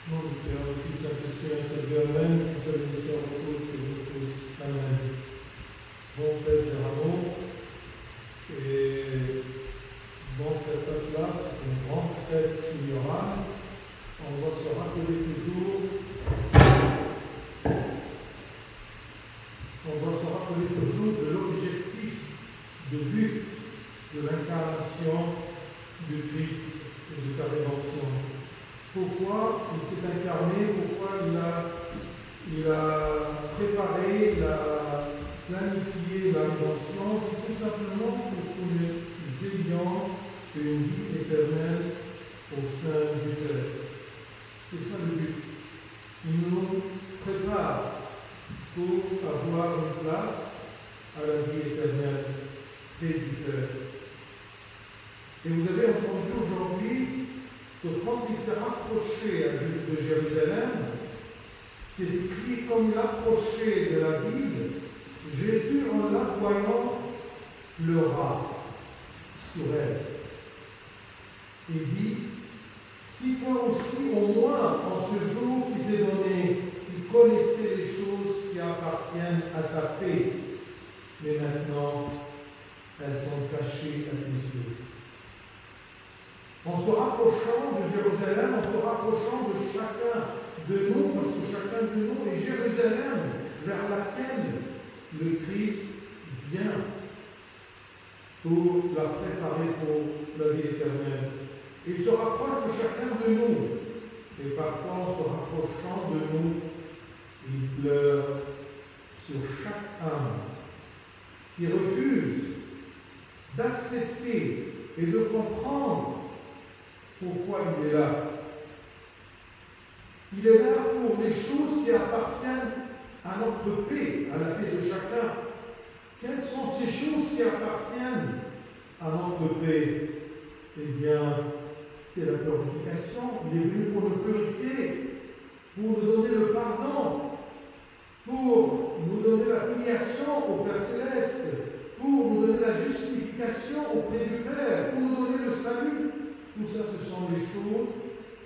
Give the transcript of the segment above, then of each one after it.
Nom du Père, du Fils, Saint-Esprit, un seul Dieu, Amen. Un seul ministère pour tous et pour tous. Amen. Bon fête des rameaux. Et dans cette fête-là, c'est une grande fête signorale. On doit se rappeler toujours. De l'objectif, de but de l'incarnation du Christ et de sa rédemption. Pourquoi il s'est incarné, pourquoi il a préparé, il a planifié la rédemption, c'est tout simplement pour que nous ayons une vie éternelle au sein du Père. C'est ça le but. Il nous prépare pour avoir une place à la vie éternelle près du Père. Et vous avez entendu aujourd'hui que quand il s'est rapproché de Jérusalem, c'est écrit comme il approchait de la ville, Jésus, en la voyant, pleura sur elle. Et dit, si toi aussi, au moins, en ce jour qui t'est donné, tu connaissais les choses qui appartiennent à ta paix, mais maintenant, elles sont cachées à tes yeux. En se rapprochant de Jérusalem, en se rapprochant de chacun de nous, parce que chacun de nous est Jérusalem, vers laquelle le Christ vient pour la préparer pour la vie éternelle. Il se rapproche de chacun de nous, et parfois, en se rapprochant de nous, il pleure sur chaque âme qui refuse d'accepter et de comprendre pourquoi il est là. Il est là pour les choses qui appartiennent à notre paix, à la paix de chacun. Quelles sont ces choses qui appartiennent à notre paix? Eh bien, c'est la purification. Il est venu pour nous purifier, pour nous donner le pardon, pour nous donner la filiation au Père Céleste, pour nous donner la justification auprès du Père, pour nous donner le salut. Tout ça, ce sont des choses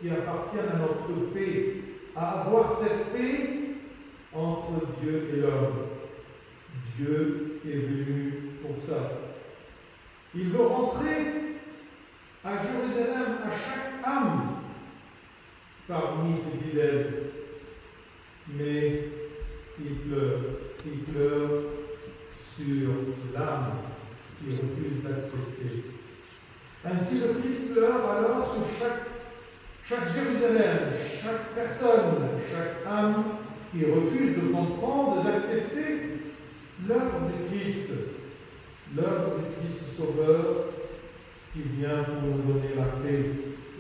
qui appartiennent à notre paix, à avoir cette paix entre Dieu et l'homme. Dieu est venu pour ça. Il veut rentrer à Jérusalem, à chaque âme parmi ses fidèles. Mais il pleure sur l'âme qui refuse d'accepter. Ainsi, le Christ pleure alors sur chaque Jérusalem, chaque personne, chaque âme qui refuse de comprendre, d'accepter l'œuvre du Christ Sauveur qui vient pour nous donner la paix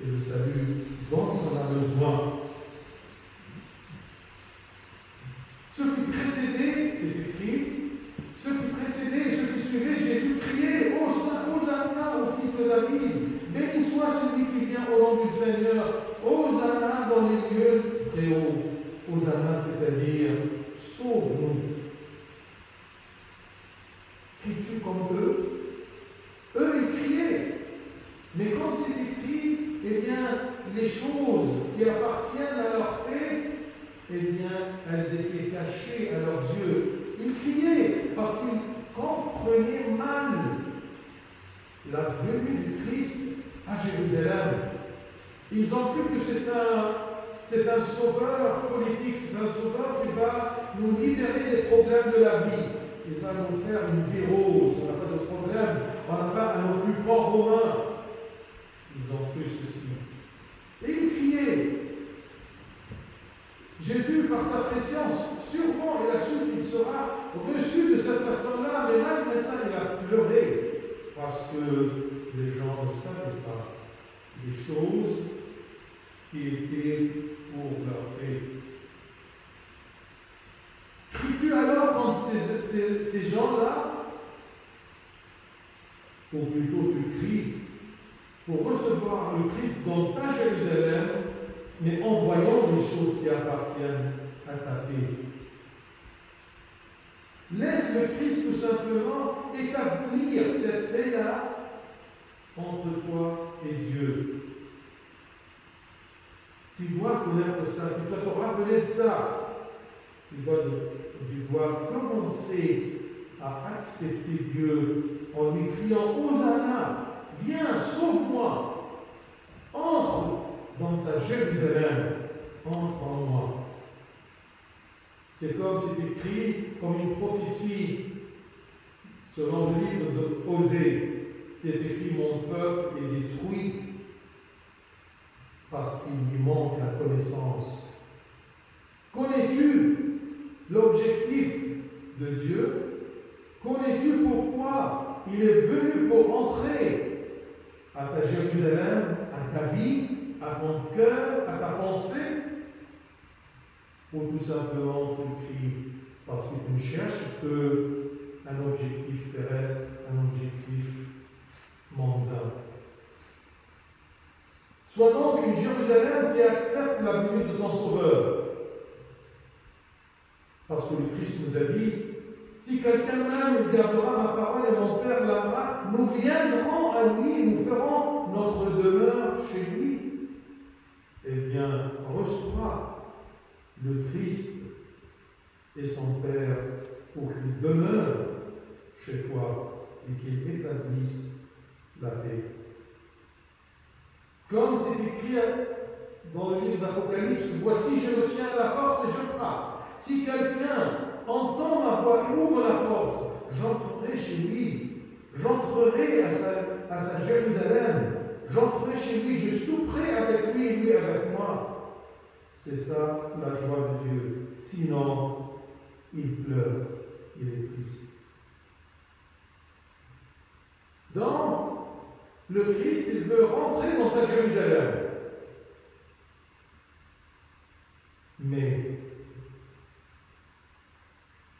et le salut dont on a besoin. Ceux qui précédaient, c'est écrit, ceux qui précédaient et ceux qui suivaient Jésus criaient « Hosanna au Fils de David, béni soit celui qui vient au nom du Seigneur, Hosanna dans les lieux très hauts. » Hosanna, c'est-à-dire « Sauve-nous ». Cries-tu comme eux? Eux, ils criaient. Mais quand c'est écrit, eh bien, les choses qui appartiennent à leur paix, eh bien, elles étaient cachées à leurs yeux. Ils criaient parce qu'ils comprenaient mal la venue du Christ à Jérusalem. Ils ont cru que c'est un sauveur politique, c'est un sauveur qui va nous libérer des problèmes de la vie. Il va nous faire une vie rose, on n'a pas de problème, on n'a pas un occupant romain. Ils ont cru ceci. Et ils criaient. Jésus, par sa présence, sûrement il a su qu'il sera reçu de cette façon-là, mais malgré ça, il a pleuré, parce que les gens ne savaient pas les choses qui étaient pour leur paix. Cries-tu alors dans ces gens-là, ou plutôt tu cries, pour recevoir le Christ dans ta Jérusalem, mais en voyant les choses qui appartiennent à ta paix. Laisse le Christ tout simplement établir cette paix-là entre toi et Dieu. Tu dois connaître ça, tu dois te rappeler de ça. Tu dois commencer à accepter Dieu en lui criant Hosanna, viens, sauve-moi, entre dans ta Jérusalem, entre en moi. C'est comme c'est écrit comme une prophétie selon le livre de Osée. C'est écrit mon peuple est détruit parce qu'il lui manque la connaissance. Connais-tu l'objectif de Dieu? Connais-tu pourquoi il est venu pour entrer à ta Jérusalem, à ta vie, à ton cœur, à ta pensée? Ou tout simplement tu cries parce que tu ne cherches qu'un objectif terrestre, un objectif mondain. Sois donc une Jérusalem qui accepte la venue de ton Sauveur. Parce que le Christ nous a dit, si quelqu'un m'aime, il gardera ma parole et mon Père l'aimera, nous viendrons à lui, nous ferons notre demeure chez lui. Eh bien, reçois le Christ et son Père pour qu'il demeure chez toi et qu'il établisse la paix. Comme c'est écrit dans le livre d'Apocalypse, voici je me tiens à la porte et je frappe. Si quelqu'un entend ma voix et ouvre la porte, j'entrerai chez lui, j'entrerai à sa Jérusalem, j'entrerai chez lui, je souperai avec lui et lui avec moi. C'est ça la joie de Dieu. Sinon, il pleure, il est triste. Donc, le Christ, il veut rentrer dans ta Jérusalem. Mais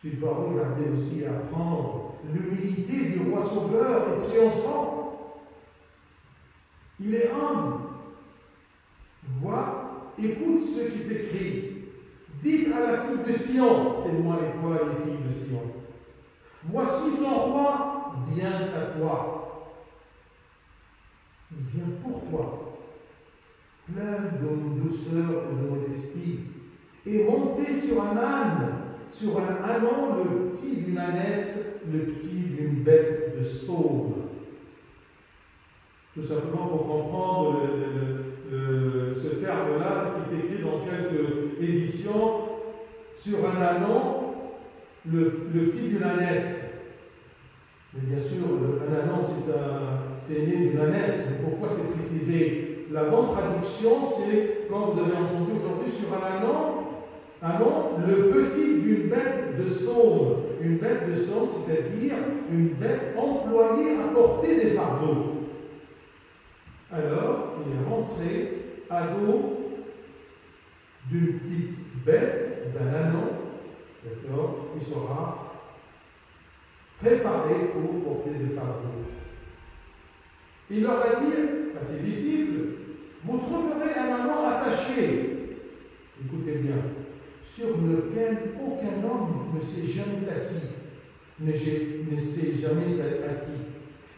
tu dois regarder aussi et apprendre l'humilité du roi sauveur et triomphant. Il est humble. Vois, écoute ce qui est écrit. Dites à la fille de Sion, c'est moi et toi les filles de Sion. Voici ton roi vient à toi. Il vient pour toi, plein de douceur et de modestie, et monté sur un âne, sur un ânon, le petit d'une ânesse, le petit d'une bête de sauve. Tout simplement pour comprendre ce terme-là qui est écrit dans quelques éditions, sur un ânon, le petit d'une ânesse. Mais bien sûr, un ânon, c'est né d'une ânesse. Mais pourquoi c'est précisé? La bonne traduction, c'est, comme vous avez entendu aujourd'hui, sur un ânon, le petit d'une bête de somme. Une bête de somme, c'est-à-dire une bête employée à porter des fardeaux. Alors, il est rentré à dos d'une petite bête, d'un ânon, d'accord, qui sera préparé pour porter des fardeaux. Il leur a dit à ses disciples, vous trouverez un ânon attaché, écoutez bien, sur lequel aucun homme ne s'est jamais assis, ne s'est jamais assis.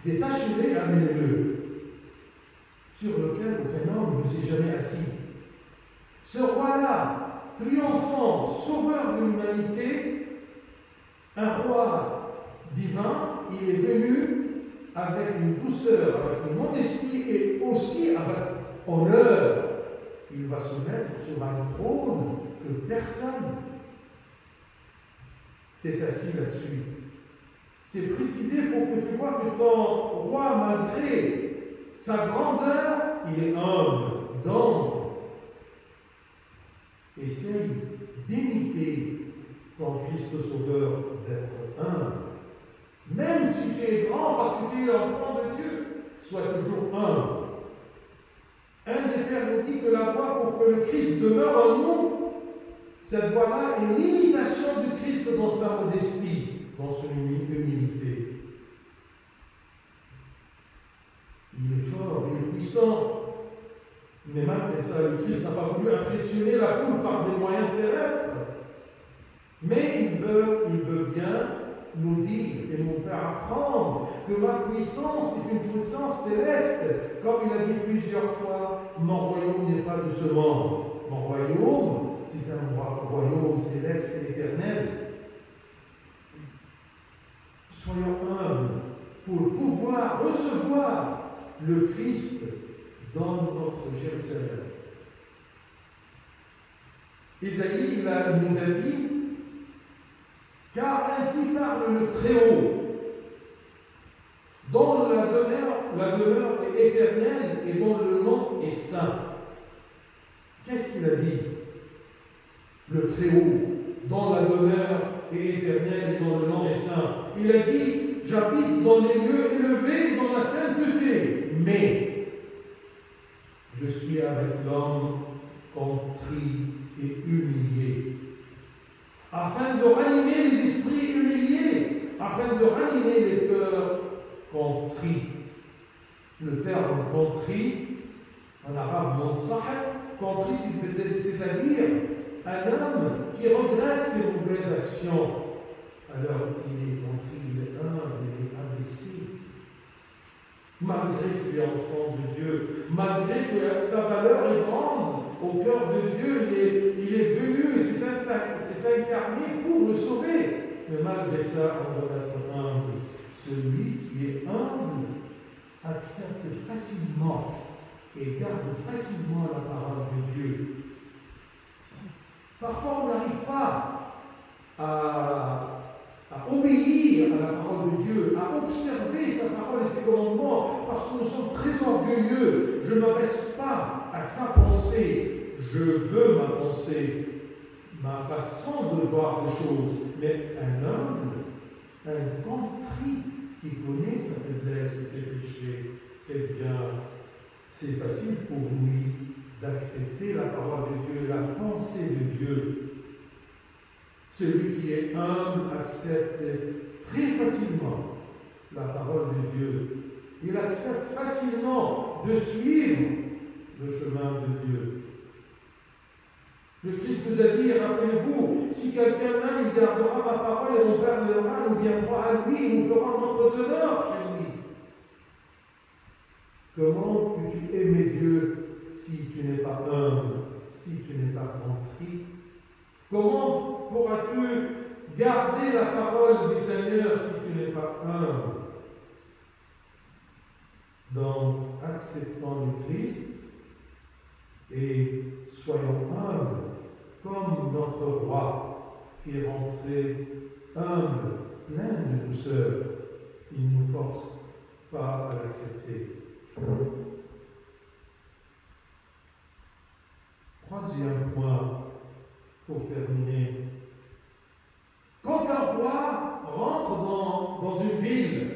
Détachez-le, amenez-le, sur lequel aucun homme ne s'est jamais assis. Ce roi-là, triomphant, sauveur de l'humanité, un roi divin, il est venu avec une douceur, avec une modestie et aussi avec honneur. Il va se mettre sur un trône que personne s'est assis là-dessus. C'est précisé pour que tu vois que ton roi, malgré sa grandeur, il est humble. Donc, essaye d'imiter ton Christ Sauveur, d'être humble. Même si tu es grand parce que tu es l'enfant de Dieu, sois toujours humble. Un des pères nous dit que la voie pour que le Christ demeure en nous, cette voie-là est l'imitation du Christ dans sa modestie, dans son humilité. Il est fort, il est puissant. Mais malgré ça, le Christ n'a pas voulu impressionner la foule par des moyens terrestres. Mais il veut bien nous dire et nous faire apprendre que ma puissance est une puissance céleste. Comme il a dit plusieurs fois, mon royaume n'est pas de ce monde. Mon royaume, c'est un royaume céleste et éternel. Soyons humbles pour pouvoir recevoir le Christ dans notre Jérusalem. Isaïe nous a dit, car ainsi parle le Très-Haut, dont la demeure est éternelle et dont le nom est saint. Qu'est-ce qu'il a dit? Le Très-Haut, dont la demeure est éternelle et dont le nom est saint. Il a dit, j'habite dans les lieux élevés, dans la sainteté, mais je suis avec l'homme contrit et humilié, afin de ranimer les esprits humiliés, afin de ranimer les cœurs contrits. Le terme contrit, en arabe monsahab, contrit, c'est-à-dire un homme qui regrette ses mauvaises actions. Alors il est contrit, il est humble, il est abaissé. Malgré qu'il est enfant de Dieu, malgré que sa valeur est grande au cœur de Dieu, il est venu, il s'est incarné pour le sauver. Mais malgré ça, on doit être humble. Celui qui est humble accepte facilement et garde facilement la parole de Dieu. Parfois, on n'arrive pas à obéir à la parole de Dieu, à observer sa parole et ses commandements, parce que nous sommes très orgueilleux. Je ne m'abaisse pas à sa pensée, je veux ma pensée, ma façon de voir les choses. Mais un humble, un contrit qui connaît sa faiblesse et ses péchés, eh bien, c'est facile pour lui d'accepter la parole de Dieu, la pensée de Dieu. Celui qui est humble accepte très facilement la parole de Dieu. Il accepte facilement de suivre le chemin de Dieu. Le Christ nous a dit, rappelez-vous, si quelqu'un m'aime, il gardera ma parole et mon Père l'aimera, nous viendrons à lui et nous ferons notre demeure chez lui. Comment peux-tu aimer Dieu si tu n'es pas humble, si tu n'es pas contrit? Comment pourras-tu garder la parole du Seigneur si tu n'es pas humble? Donc, acceptons le Christ et soyons humbles comme notre roi qui est rentré humble, plein de douceur. Il ne nous force pas à l'accepter. Troisième point, pour terminer. Quand un roi rentre dans une ville,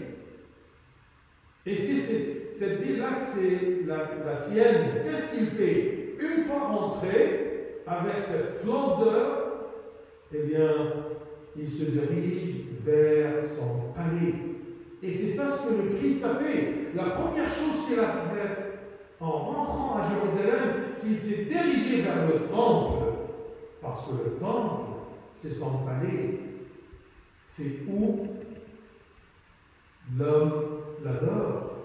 et si cette ville-là, c'est la sienne, qu'est-ce qu'il fait? Une fois rentré, avec cette splendeur, eh bien, il se dirige vers son palais. Et c'est ça ce que le Christ a fait. La première chose qu'il a fait en rentrant à Jérusalem, c'est qu'il s'est dirigé vers le temple. Parce que le temple, c'est son palais. C'est où l'homme l'adore.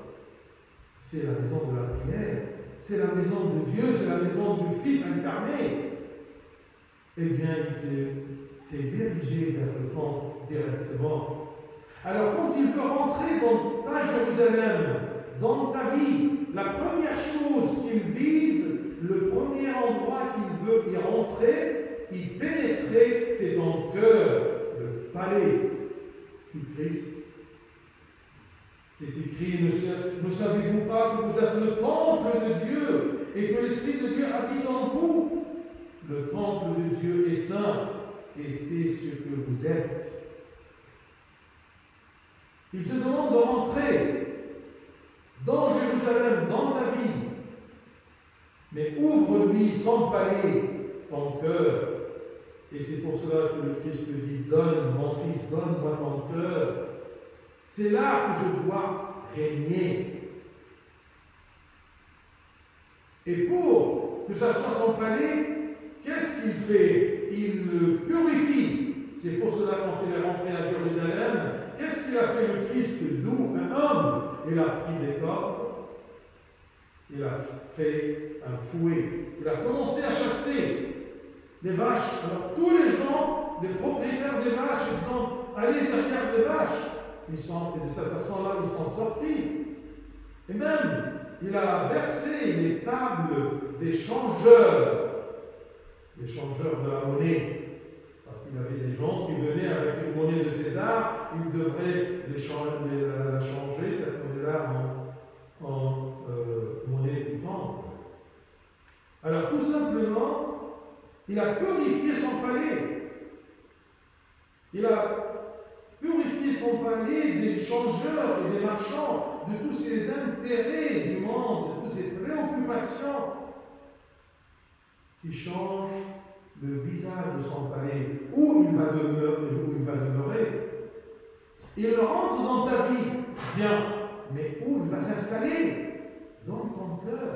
C'est la maison de la prière. C'est la maison de Dieu, c'est la maison du Fils incarné. Eh bien, il s'est dirigé vers le temple directement. Alors, quand il veut rentrer dans ta Jérusalem, dans ta vie, la première chose qu'il vise, le premier endroit qu'il veut y rentrer, y pénétrer, c'est ton cœur, le palais du Christ. C'est écrit, ne savez-vous pas que vous êtes le temple de Dieu et que l'Esprit de Dieu habite en vous? Le temple de Dieu est saint et c'est ce que vous êtes. Il te demande de rentrer dans Jérusalem, dans ta vie. Mais ouvre-lui son palais, ton cœur. Et c'est pour cela que le Christ dit, donne, mon fils, donne-moi ton cœur. C'est là que je dois régner. Et pour que ça soit son palais, qu'est-ce qu'il fait? Il le purifie. C'est pour cela, quand il est rentré à Jérusalem, qu'est-ce qu'il a fait le Christ, d'où un homme? Il a pris des cordes, il a fait un fouet, il a commencé à chasser les vaches. Alors tous les gens, les propriétaires des vaches, ils ont allé derrière les vaches. Et de cette façon-là, ils sont sortis. Et même, il a versé les tables des changeurs de la monnaie. Parce qu'il y avait des gens qui venaient avec une monnaie de César, ils devraient la changer, cette monnaie-là, en monnaie du temple. Alors tout simplement, il a purifié son palais. Il a purifié son palais des changeurs et des marchands, de tous ces intérêts du monde, de toutes ces préoccupations qui changent le visage de son palais, où il va demeurer. Il rentre dans ta vie, bien, mais où il va s'installer? Dans ton cœur.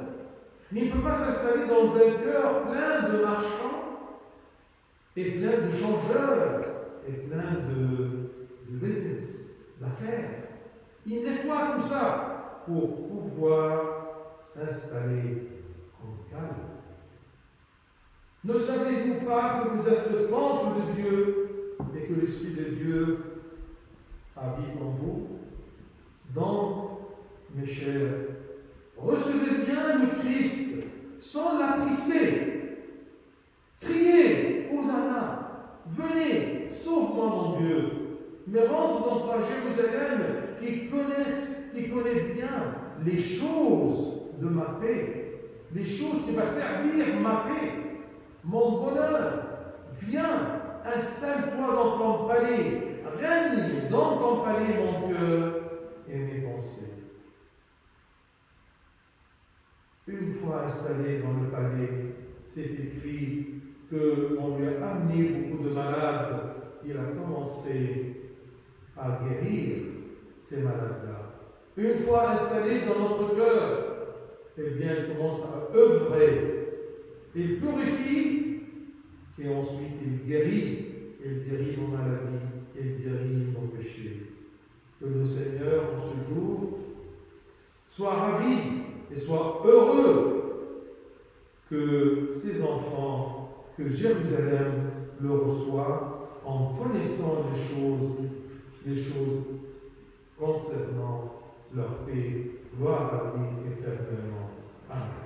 Mais il ne peut pas s'installer dans un cœur plein de marchands et plein de changeurs et plein de business, d'affaires. Il nettoie tout ça pour pouvoir s'installer en calme. Ne savez-vous pas que vous êtes le temple de Dieu et que l'Esprit de Dieu habite en vous? Donc, mes chers, recevez bien le Christ sans l'attrister. Criez, Hosanna, venez, sauve-moi mon Dieu. Mais rentre dans ta Jérusalem qui connaît bien les choses de ma paix, les choses qui vont servir ma paix, mon bonheur. Viens, installe-toi dans ton palais, règne dans ton palais mon cœur et mes pensées. Une fois installé dans le palais, c'est écrit qu'on lui a amené beaucoup de malades. Il a commencé à guérir ces malades-là. Une fois installé dans notre cœur, eh bien, il commence à œuvrer. Il purifie et ensuite il guérit. Il guérit nos maladies, il guérit nos péchés. Que le Seigneur, en ce jour, soit ravi et soit heureux que ses enfants, que Jérusalem le reçoit en connaissant les choses concernant leur paix. Gloire à lui éternellement. Amen.